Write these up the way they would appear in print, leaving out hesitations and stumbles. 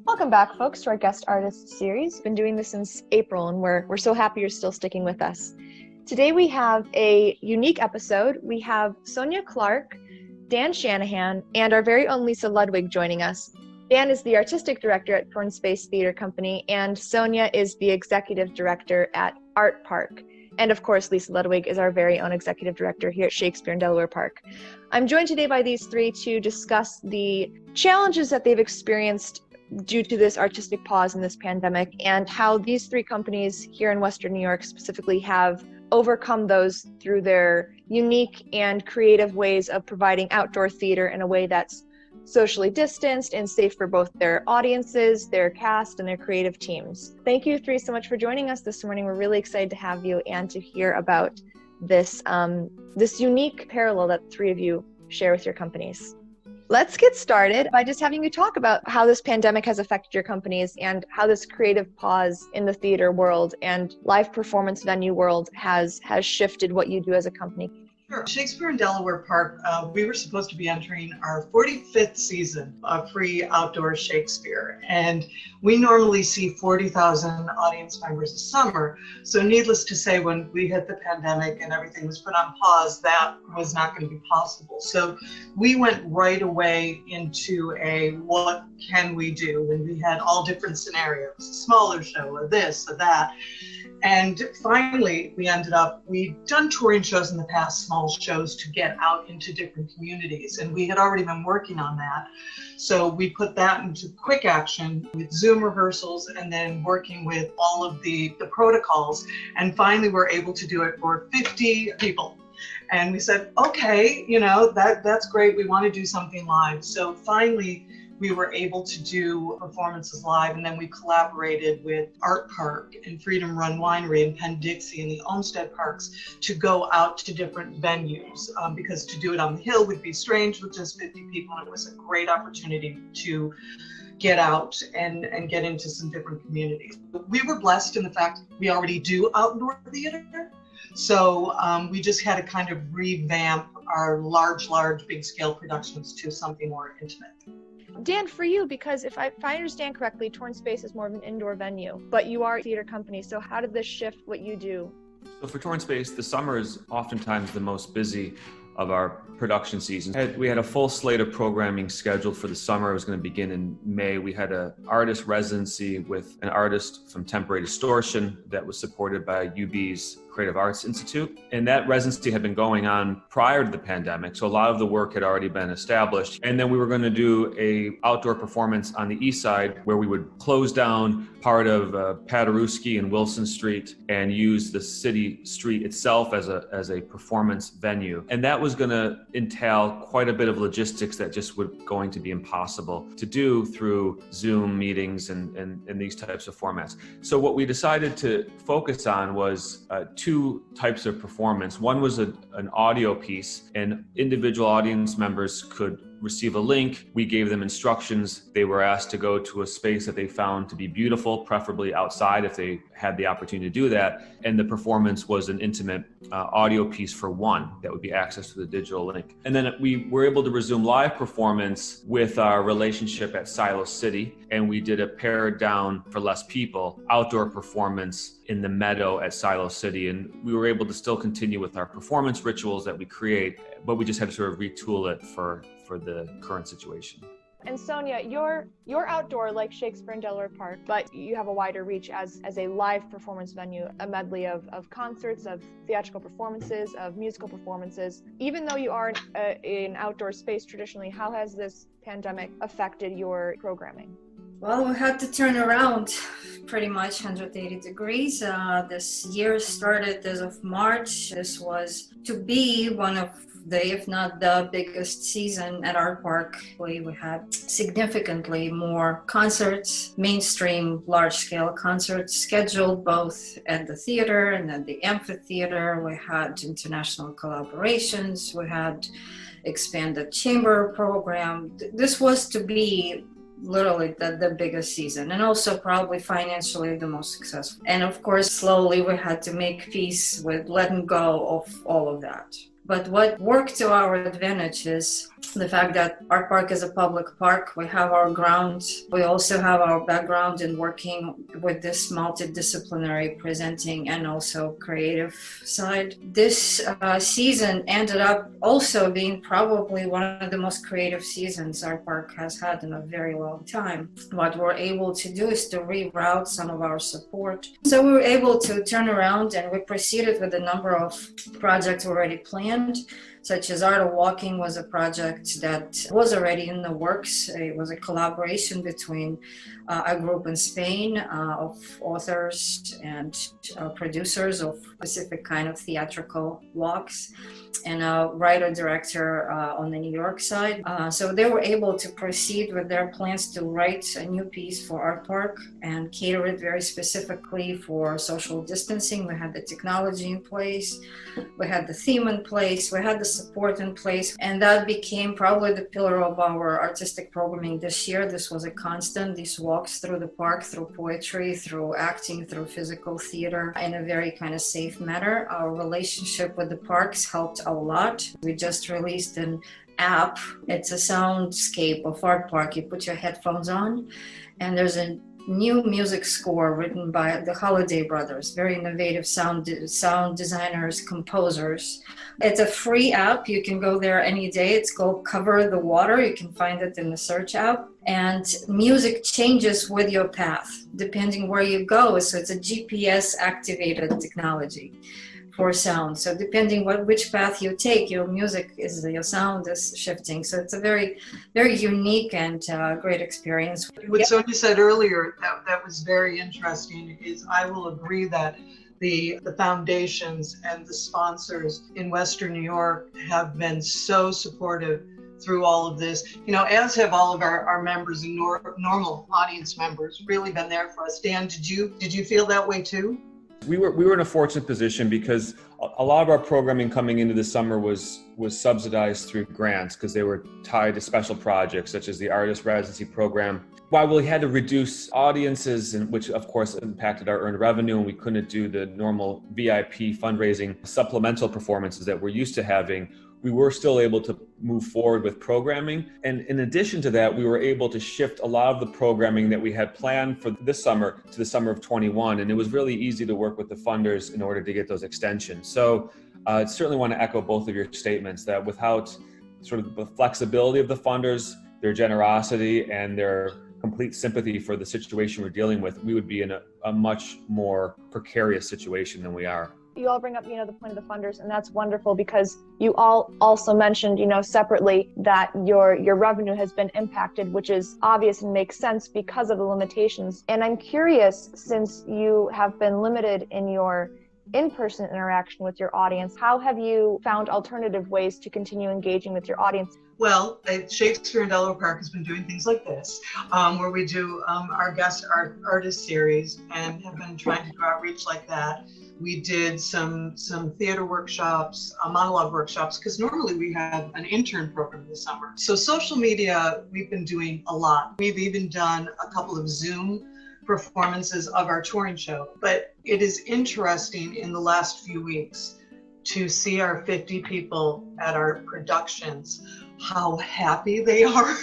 Welcome back, folks, to our guest artist series. Been doing this since April, and we're so happy you're still sticking with us. Today we have a unique episode. We have Sonia Clark, Dan Shanahan, and our very own Lisa Ludwig joining us. Dan is the artistic director at Torn Space Theater Company, and Sonia is the executive director at Artpark. And of course, Lisa Ludwig is our very own executive director here at Shakespeare in Delaware Park. I'm joined today by these three to discuss the challenges that they've experienced due to this artistic pause in this pandemic, and how these three companies here in Western New York specifically have overcome those through their unique and creative ways of providing outdoor theater in a way that's socially distanced and safe for both their audiences, their cast, and their creative teams. Thank you three so much for joining us this morning. We're really excited to have you and to hear about this unique parallel that three of you share with your companies. Let's get started by just having you talk about how this pandemic has affected your companies and how this creative pause in the theater world and live performance venue world has shifted what you do as a company. Sure. Shakespeare in Delaware Park, we were supposed to be entering our 45th season of free outdoor Shakespeare, and we normally see 40,000 audience members a summer. So needless to say, when we hit the pandemic and everything was put on pause, that was not going to be possible. So we went right away into what can we do? And we had all different scenarios, a smaller show or this or that. And finally, we'd done touring shows in the past, small shows to get out into different communities. And we had already been working on that. So we put that into quick action with Zoom rehearsals and then working with all of the protocols. And finally, we're able to do it for 50 people. And we said, okay, that's great. We want to do something live. So finally, we were able to do performances live, and then we collaborated with Artpark and Freedom Run Winery and Penn-Dixie and the Olmsted Parks to go out to different venues, because to do it on the Hill would be strange with just 50 people, and it was a great opportunity to get out and get into some different communities. We were blessed in the fact we already do outdoor theater, so we just had to kind of revamp our large, big scale productions to something more intimate. Dan, for you, because if I understand correctly, Torn Space is more of an indoor venue, but you are a theater company, so how did this shift what you do? So for Torn Space, the summer is oftentimes the most busy of our production season. We had a full slate of programming scheduled for the summer. It was going to begin in May. We had an artist residency with an artist from Temporary Distortion that was supported by UB's Creative Arts Institute. And that residency had been going on prior to the pandemic. So a lot of the work had already been established. And then we were going to do a outdoor performance on the east side where we would close down part of Paderewski and Wilson Street and use the city street itself as a performance venue. And that was going to entail quite a bit of logistics that just was going to be impossible to do through Zoom meetings and these types of formats. So what we decided to focus on was two types of performance. One was an audio piece, and individual audience members could receive a link. We gave them instructions. They were asked to go to a space that they found to be beautiful, preferably outside if they had the opportunity to do that. And the performance was an intimate audio piece for one that would be accessed to the digital link. And then we were able to resume live performance with our relationship at Silo City. And we did a pared down for less people outdoor performance in the meadow at Silo City. And we were able to still continue with our performance rituals that we create, but we just had to sort of retool it for the current situation. And Sonia, you're outdoor like Shakespeare in Delaware Park, but you have a wider reach as a live performance venue, a medley of concerts, of theatrical performances, of musical performances. Even though you are in outdoor space traditionally, how has this pandemic affected your programming? Well, we had to turn around pretty much 180 degrees. This year started as of March. This was to be one of if not the biggest season at Artpark. We had significantly more concerts, mainstream large-scale concerts scheduled both at the theater and at the amphitheater. We had international collaborations. We had expanded chamber program. This was to be literally the biggest season, and also probably financially the most successful. And of course, slowly we had to make peace with letting go of all of that. But what worked to our advantage is the fact that Artpark is a public park. We have our grounds. We also have our background in working with this multidisciplinary presenting and also creative side. This season ended up also being probably one of the most creative seasons Artpark has had in a very long time. What we're able to do is to reroute some of our support. So we were able to turn around and we proceeded with a number of projects already planned, such as Art of Walking was a project that was already in the works. It was a collaboration between a group in Spain of authors and producers of specific kind of theatrical walks, and a writer-director on the New York side. So they were able to proceed with their plans to write a new piece for Artpark and cater it very specifically for social distancing. We had the technology in place, we had the theme in place, we had the support in place, and that became probably the pillar of our artistic programming this year. This was a constant, these walks through the park, through poetry, through acting, through physical theater in a very kind of safe manner. Our relationship with the parks helped a lot. We just released an app. It's a soundscape of Artpark. You put your headphones on and there's a new music score written by the Holiday Brothers, very innovative sound designers, composers. It's a free app. You can go there any day. It's called Cover the Water. You can find it in the search app. And music changes with your path, depending where you go. So it's a GPS activated technology for sound. So depending which path you take, your sound is shifting. So it's a very, very unique and great experience. What Sonia said earlier, that was very interesting, is I will agree that the foundations and the sponsors in Western New York have been so supportive through all of this, as have all of our members and normal audience members really been there for us. Dan, did you feel that way too? We were in a fortunate position because a lot of our programming coming into the summer was subsidized through grants because they were tied to special projects such as the artist residency program. While we had to reduce audiences, and which of course impacted our earned revenue, and we couldn't do the normal VIP fundraising supplemental performances that we're used to having, we were still able to move forward with programming. And in addition to that, we were able to shift a lot of the programming that we had planned for this summer to the summer of 21. And it was really easy to work with the funders in order to get those extensions. So I certainly want to echo both of your statements that without sort of the flexibility of the funders, their generosity, and their complete sympathy for the situation we're dealing with, we would be in a much more precarious situation than we are. You all bring up, the point of the funders, and that's wonderful because you all also mentioned, separately that your revenue has been impacted, which is obvious and makes sense because of the limitations. And I'm curious, since you have been limited in your in-person interaction with your audience, how have you found alternative ways to continue engaging with your audience? Well, Shakespeare in Delaware Park has been doing things like this, where we do our guest artist series and have been trying to do outreach like that. We did some theater workshops, monologue workshops, because normally we have an intern program this summer. So social media, we've been doing a lot. We've even done a couple of Zoom performances of our touring show. But it is interesting in the last few weeks to see our 50 people at our productions, how happy they are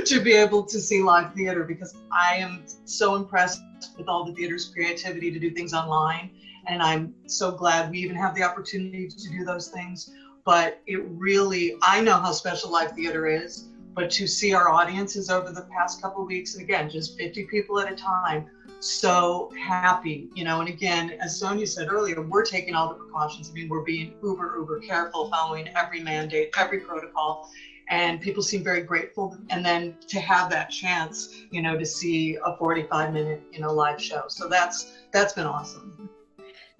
to be able to see live theater, because I am so impressed with all the theater's creativity to do things online. And I'm so glad we even have the opportunity to do those things. But it really, I know how special live theater is, but to see our audiences over the past couple of weeks, and again, just 50 people at a time, so happy, and again, as Sonia said earlier, we're taking all the precautions. I mean, we're being uber careful, following every mandate, every protocol, and people seem very grateful. And then to have that chance, to see a 45-minute, live show. So that's been awesome.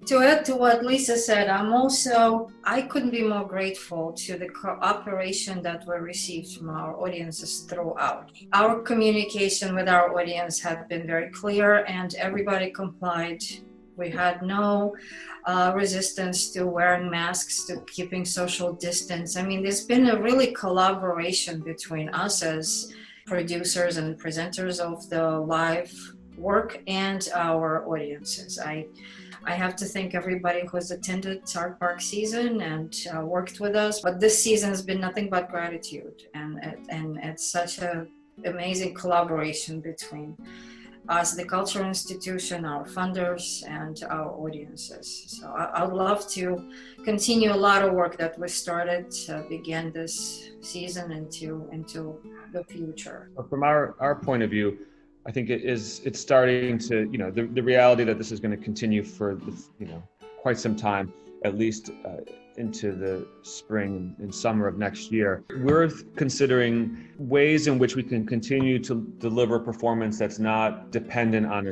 To add to what Lisa said, I couldn't be more grateful to the cooperation that we received from our audiences throughout. Our communication with our audience had been very clear and everybody complied. We had no resistance to wearing masks, to keeping social distance. I mean, there's been a really collaboration between us as producers and presenters of the live work and our audiences. I have to thank everybody who's attended Artpark season and worked with us. But this season has been nothing but gratitude, and it's such an amazing collaboration between us, the cultural institution, our funders, and our audiences. So I would love to continue a lot of work that we started, began this season into the future. From our point of view, I think it's starting to, the reality that this is going to continue for, quite some time, at least into the spring and summer of next year. We're considering ways in which we can continue to deliver performance that's not dependent on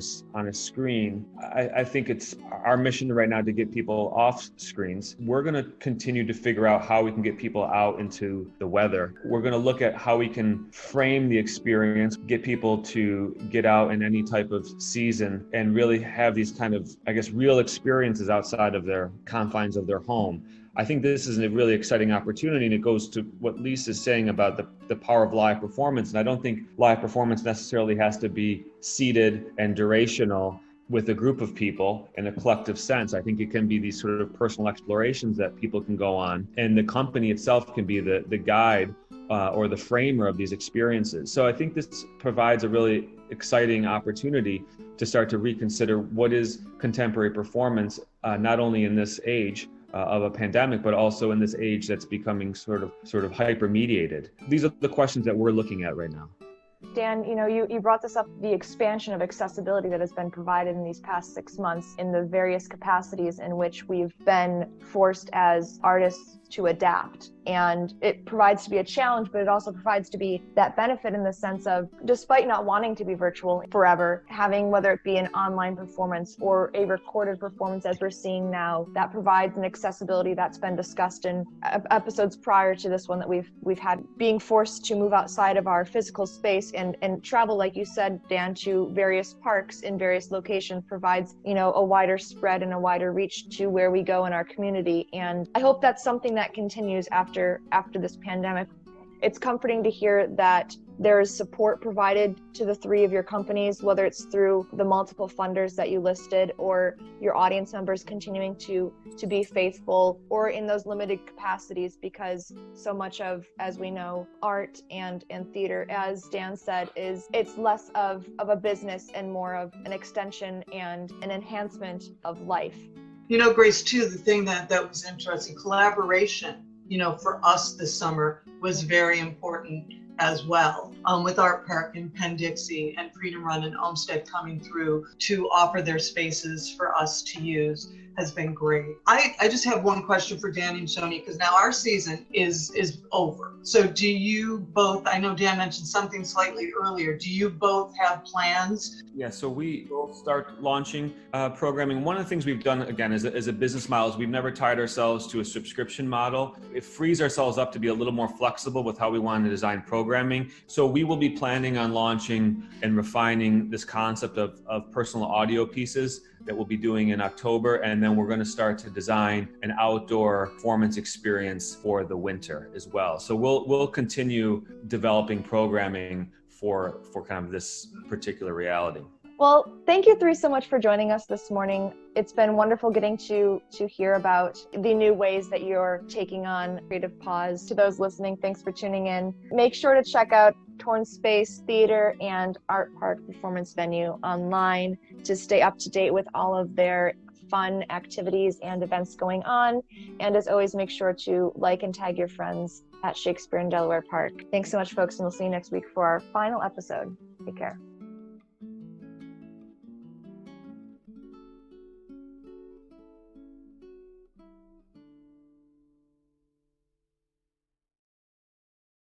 a screen. I think it's our mission right now to get people off screens. We're going to continue to figure out how we can get people out into the weather. We're going to look at how we can frame the experience, get people to get out in any type of season and really have these kind of, real experiences outside of their confines of their home. I think this is a really exciting opportunity, and it goes to what Lisa's saying about the power of live performance. And I don't think live performance necessarily has to be seated and durational with a group of people in a collective sense. I think it can be these sort of personal explorations that people can go on, and the company itself can be the guide or the framer of these experiences. So I think this provides a really exciting opportunity to start to reconsider what is contemporary performance, not only in this age of a pandemic, but also in this age that's becoming sort of hyper mediated. These are the questions that we're looking at right now. Dan, you brought this up, the expansion of accessibility that has been provided in these past 6 months in the various capacities in which we've been forced as artists to adapt. And it provides to be a challenge, but it also provides to be that benefit in the sense of, despite not wanting to be virtual forever, having, whether it be an online performance or a recorded performance as we're seeing now, that provides an accessibility that's been discussed in episodes prior to this one that we've had. Being forced to move outside of our physical space and travel, like you said, Dan, to various parks in various locations provides, a wider spread and a wider reach to where we go in our community. And I hope that's something that continues after this pandemic. It's comforting to hear that there is support provided to the three of your companies, whether it's through the multiple funders that you listed or your audience members continuing to be faithful, or in those limited capacities, because so much of, as we know, art and theater, as Dan said, it's less of a business and more of an extension and an enhancement of life. Grace, too, the thing that was interesting, collaboration, for us this summer was very important as well, with Artpark and Penn-Dixie and Freedom Run and Olmsted coming through to offer their spaces for us to use has been great. I just have one question for Dan and Sonia, because now our season is over. So do you both, I know Dan mentioned something slightly earlier, do you both have plans? Yeah, so we will start launching programming. One of the things we've done, again, as a business model, is we've never tied ourselves to a subscription model. It frees ourselves up to be a little more flexible with how we want to design programming. So we will be planning on launching and refining this concept of personal audio pieces that we'll be doing in October, and then we're going to start to design an outdoor performance experience for the winter as well. So we'll continue developing programming for kind of this particular reality. Well, thank you three so much for joining us this morning. It's been wonderful getting to hear about the new ways that you're taking on Creative Pause. To those listening, thanks for tuning in. Make sure to check out Torn Space Theater and Artpark Performance Venue online to stay up to date with all of their fun activities and events going on. And as always, make sure to like and tag your friends at Shakespeare and Delaware Park. Thanks so much, folks, and we'll see you next week for our final episode. Take care.